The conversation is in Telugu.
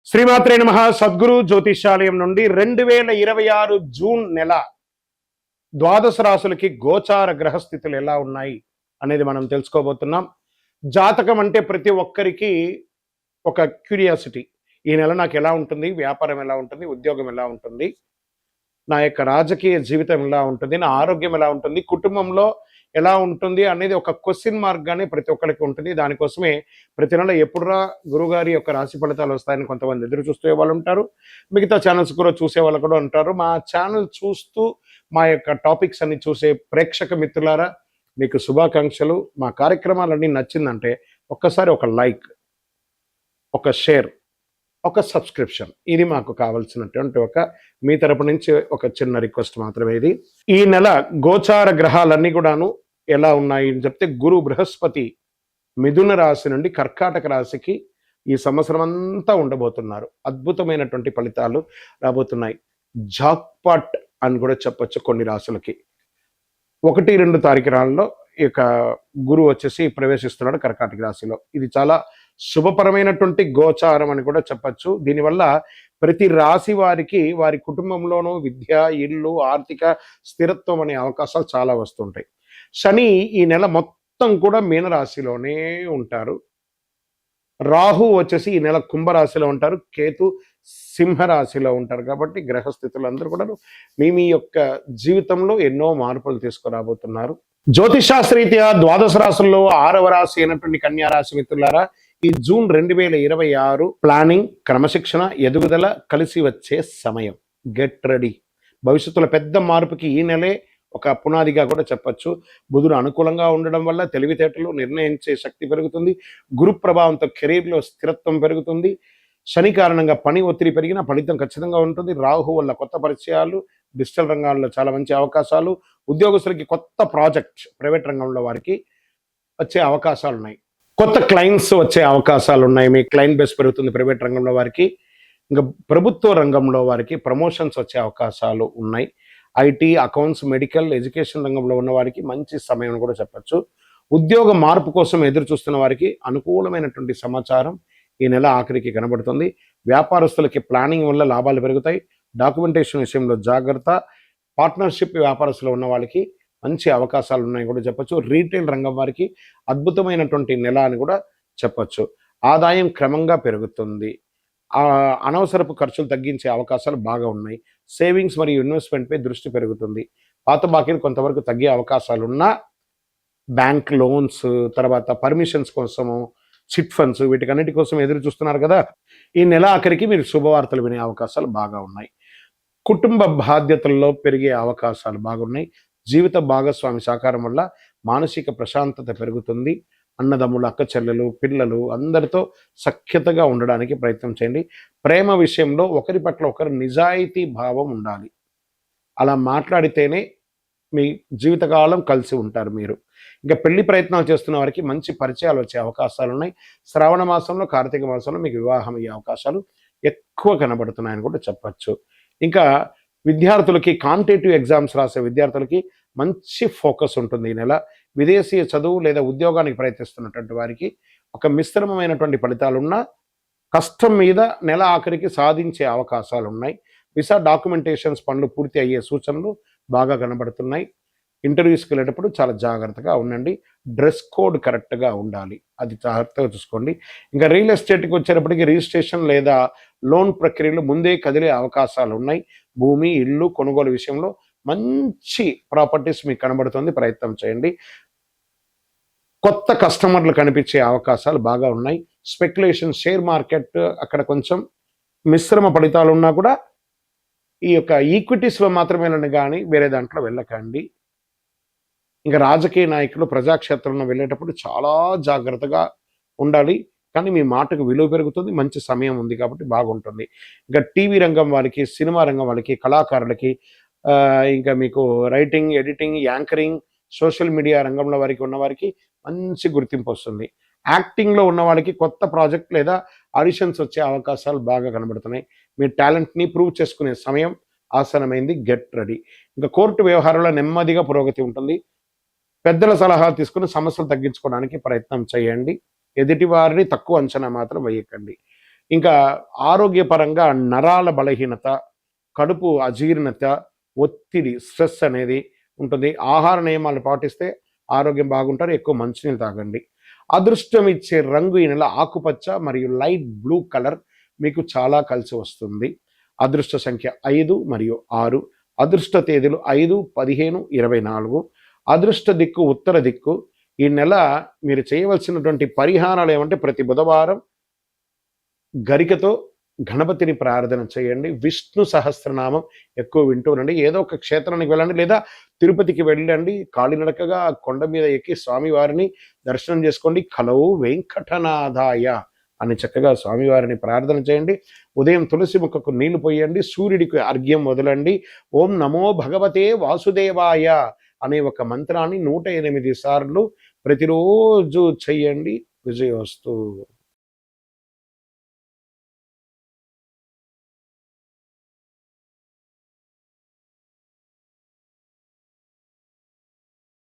శ్రీమాత్రే నమః. సద్గురు జ్యోతిషాలయం నుండి 2026 జూన్ నెల ద్వాదశ రాశులకి గోచార గ్రహస్థితులు ఎలా ఉన్నాయి అనేది మనం తెలుసుకోబోతున్నాం. జాతకం అంటే ప్రతి ఒక్కరికి ఒక క్యూరియాసిటీ. ఈ నెల నాకు ఎలా ఉంటుంది, వ్యాపారం ఎలా ఉంటుంది, ఉద్యోగం ఎలా ఉంటుంది, నా యొక్క రాజకీయ జీవితం ఎలా ఉంటుంది, నా ఆరోగ్యం ఎలా ఉంటుంది, కుటుంబంలో ఎలా ఉంటుంది అనేది ఒక క్వశ్చన్ మార్క్ గానే ప్రతి ఒక్కరికి ఉంటుంది. దానికోసమే ప్రతి నెల ఎప్పుడురా గురుగారి యొక్క రాశి ఫలితాలు వస్తాయని కొంతమంది ఎదురు చూసే వాళ్ళు ఉంటారు. మిగతా ఛానల్స్ కూడా చూసే వాళ్ళు కూడా ఉంటారు. మా ఛానల్ చూస్తూ మా యొక్క టాపిక్స్ అన్ని చూసే ప్రేక్షక మిత్రులారా, మీకు శుభాకాంక్షలు. మా కార్యక్రమాలన్నీ నచ్చిందంటే ఒక్కసారి ఒక లైక్, ఒక షేర్, ఒక సబ్స్క్రిప్షన్, ఇది మాకు కావాల్సినటువంటి మీ తరపు నుంచి ఒక చిన్న రిక్వెస్ట్ మాత్రమే ఇది. ఈ నెల గోచార గ్రహాలన్నీ కూడాను ఎలా ఉన్నాయి అని చెప్తే, గురు బృహస్పతి మిథున రాశి నుండి కర్కాటక రాశికి ఈ సంవత్సరం అంతా ఉండబోతున్నారు. అద్భుతమైనటువంటి ఫలితాలు రాబోతున్నాయి. జాక్పాట్ అని కూడా చెప్పొచ్చు కొన్ని రాశులకి. 1-2 తారీఖులలో ఈ యొక్క గురువు వచ్చేసి ప్రవేశిస్తున్నాడు కర్కాటక రాశిలో. ఇది చాలా శుభపరమైనటువంటి గోచారం అని కూడా చెప్పచ్చు. దీనివల్ల ప్రతి రాశి వారికి వారి కుటుంబంలోనూ విద్య, ఇల్లు, ఆర్థిక స్థిరత్వం అనే అవకాశాలు చాలా వస్తుంటాయి. శని ఈ నెల మొత్తం కూడా మీనరాశిలోనే ఉంటారు. రాహు వచ్చేసి ఈ నెల కుంభరాశిలో ఉంటారు. కేతు సింహరాశిలో ఉంటారు. కాబట్టి గ్రహస్థితులు అందరూ కూడా మీ యొక్క జీవితంలో ఎన్నో మార్పులు తీసుకురాబోతున్నారు. జ్యోతిషాస్త్రరీత్యా ద్వాదశ రాశుల్లో 6వ రాశి అయినటువంటి కన్యా రాశి మిత్రులారా, ఈ జూన్ 2026 ప్లానింగ్, క్రమశిక్షణ, ఎదుగుదల కలిసి వచ్చే సమయం. Get ready. భవిష్యత్తులో పెద్ద మార్పుకి ఈ నెలే ఒక పునాదిగా కూడా చెప్పచ్చు. బుధుడు అనుకూలంగా ఉండడం వల్ల తెలివితేటలు, నిర్ణయించే శక్తి పెరుగుతుంది. గురు ప్రభావంతో కెరీర్లో స్థిరత్వం పెరుగుతుంది. శని కారణంగా పని ఒత్తిడి పెరిగిన ఫలితం ఖచ్చితంగా ఉంటుంది. రాహు వల్ల కొత్త పరిచయాలు, డిజిటల్ రంగాల్లో చాలా మంచి అవకాశాలు, ఉద్యోగస్తులకి కొత్త ప్రాజెక్ట్, ప్రైవేట్ రంగంలో వారికి వచ్చే అవకాశాలు ఉన్నాయి. కొత్త క్లయింట్స్ వచ్చే అవకాశాలు ఉన్నాయి. మీ క్లయింట్ బేస్ పెరుగుతుంది ప్రైవేట్ రంగంలో వారికి. ఇంకా ప్రభుత్వ రంగంలో వారికి ప్రమోషన్స్ వచ్చే అవకాశాలు ఉన్నాయి. ఐటీ, అకౌంట్స్, మెడికల్, ఎడ్యుకేషన్ రంగంలో ఉన్న వారికి మంచి సమయం కూడా చెప్పచ్చు. ఉద్యోగ మార్పు కోసం ఎదురు చూస్తున్న వారికి అనుకూలమైనటువంటి సమాచారం ఈ నెల ఆఖరికి కనబడుతుంది. వ్యాపారస్తులకి ప్లానింగ్ వల్ల లాభాలు పెరుగుతాయి. డాక్యుమెంటేషన్ విషయంలో జాగ్రత్త. పార్ట్నర్షిప్ వ్యాపారస్తులు ఉన్న వాళ్ళకి మంచి అవకాశాలు ఉన్నాయి కూడా చెప్పచ్చు. రీటైల్ రంగం వారికి అద్భుతమైనటువంటి నెల అని కూడా చెప్పచ్చు. ఆదాయం క్రమంగా పెరుగుతుంది. అనవసరపు ఖర్చులు తగ్గించే అవకాశాలు బాగా ఉన్నాయి. సేవింగ్స్ మరియు ఇన్వెస్ట్మెంట్పై దృష్టి పెరుగుతుంది. పాత బాకీలు కొంతవరకు తగ్గే అవకాశాలు ఉన్నా బ్యాంక్ లోన్స్, తర్వాత పర్మిషన్స్ కోసము, చిట్ ఫండ్స్, వీటికన్నిటి కోసం ఎదురు చూస్తున్నారు కదా, ఈ నెల ఆఖరికి మీరు శుభవార్తలు వినే అవకాశాలు బాగా ఉన్నాయి. కుటుంబ బాధ్యతల్లో పెరిగే అవకాశాలు బాగున్నాయి. జీవిత భాగస్వామి సహకారం వల్ల మానసిక ప్రశాంతత పెరుగుతుంది. అన్నదమ్ములు, అక్క చెల్లెలు, పిల్లలు అందరితో సఖ్యతగా ఉండడానికి ప్రయత్నం చేయండి. ప్రేమ విషయంలో ఒకరి పట్ల ఒకరు నిజాయితీ భావం ఉండాలి. అలా మాట్లాడితేనే మీ జీవితకాలం కలిసి ఉంటారు మీరు. ఇంకా పెళ్లి ప్రయత్నాలు చేస్తున్న వారికి మంచి పరిచయాలు వచ్చే అవకాశాలు ఉన్నాయి. శ్రావణ మాసంలో, కార్తీక మాసంలో మీకు వివాహం అయ్యే అవకాశాలు ఎక్కువ కనబడుతున్నాయని కూడా చెప్పచ్చు. ఇంకా విద్యార్థులకి, కాంపిటేటివ్ ఎగ్జామ్స్ రాసే విద్యార్థులకి మంచి ఫోకస్ ఉంటుంది ఈ నెల. విదేశీయ చదువు లేదా ఉద్యోగానికి ప్రయత్నిస్తున్నటువంటి వారికి ఒక మిశ్రమమైనటువంటి ఫలితాలున్నా కష్టం మీద నెల ఆఖరికి సాధించే అవకాశాలు ఉన్నాయి. విసా డాక్యుమెంటేషన్స్ పనులు పూర్తి అయ్యే సూచనలు బాగా కనబడుతున్నాయి. ఇంటర్వ్యూస్కి వెళ్ళేటప్పుడు చాలా జాగ్రత్తగా ఉండండి. డ్రెస్ కోడ్ కరెక్ట్గా ఉండాలి, అది జాగ్రత్తగా చూసుకోండి. ఇంకా రియల్ ఎస్టేట్కి వచ్చేటప్పటికి రిజిస్ట్రేషన్ లేదా లోన్ ప్రక్రియలు ముందే కదిలే అవకాశాలు ఉన్నాయి. భూమి, ఇల్లు కొనుగోలు విషయంలో మంచి ప్రాపర్టీస్ మీకు కనబడుతుంది, ప్రయత్నం చేయండి. కొత్త కస్టమర్లు కనిపించే అవకాశాలు బాగా ఉన్నాయి. స్పెక్యులేషన్, షేర్ మార్కెట్ అక్కడ కొంచెం మిశ్రమ ఫలితాలు ఉన్నా కూడా ఈ యొక్క ఈక్విటీస్లో మాత్రమే కానీ వేరే దాంట్లో వెళ్ళకండి. ఇంకా రాజకీయ నాయకులు ప్రజాక్షేత్రంలో వెళ్ళేటప్పుడు చాలా జాగ్రత్తగా ఉండాలి. కానీ మీ మాటకు విలువ పెరుగుతుంది. మంచి సమయం ఉంది కాబట్టి బాగుంటుంది. ఇంకా టీవీ రంగం వారికి, సినిమా రంగం వాళ్ళకి, కళాకారులకి, ఇంకా మీకు writing, editing, anchoring, social media రంగంలో వారికి ఉన్న వారికి మంచి గుర్తింపు వస్తుంది. యాక్టింగ్లో ఉన్న వాళ్ళకి కొత్త ప్రాజెక్ట్ లేదా ఆడిషన్స్ వచ్చే అవకాశాలు బాగా కనబడుతున్నాయి. మీ టాలెంట్ని ప్రూవ్ చేసుకునే సమయం ఆసనమైంది. Get ready. ఇంకా కోర్టు వ్యవహారంలో నెమ్మదిగా పురోగతి ఉంటుంది. పెద్దల సలహా తీసుకుని సమస్యలు తగ్గించుకోవడానికి ప్రయత్నం చేయండి. ఎదుటి వారిని తక్కువ అంచనా మాత్రం వేయకండి. ఇంకా ఆరోగ్యపరంగా నరాల బలహీనత, కడుపు అజీర్ణత, ఒత్తిడి, స్ట్రెస్ అనేది ఉంటుంది. ఆహార నియమాలు పాటిస్తే ఆరోగ్యం బాగుంటారు. ఎక్కువ మంచినీళ్ళు తాగండి. అదృష్టం ఇచ్చే రంగు ఈ నెల ఆకుపచ్చ మరియు లైట్ బ్లూ కలర్ మీకు చాలా కలిసి వస్తుంది. అదృష్ట సంఖ్య 5 మరియు 6. అదృష్ట తేదీలు 5, 15, 24. అదృష్ట దిక్కు ఉత్తర దిక్కు. ఈ నెల మీరు చేయవలసినటువంటి పరిహారాలు ఏమంటే ప్రతి బుధవారం గరికతో గణపతిని ప్రార్థన చేయండి. విష్ణు సహస్రనామం ఎక్కువ వింటూ ఉండండి. ఏదో ఒక క్షేత్రానికి వెళ్ళండి, లేదా తిరుపతికి వెళ్ళండి. కాలినడకగా కొండ మీద ఎక్కి స్వామివారిని దర్శనం చేసుకోండి. కలవు వెంకటనాథాయ అని చక్కగా స్వామివారిని ప్రార్థన చేయండి. ఉదయం తులసి మొక్కకు నీళ్లు పోయండి. సూర్యుడికి అర్ఘ్యం వదలండి. ఓం నమో భగవతే వాసుదేవాయ అనే ఒక మంత్రాన్ని 108 సార్లు ప్రతిరోజు చెయ్యండి. విజయోస్తు.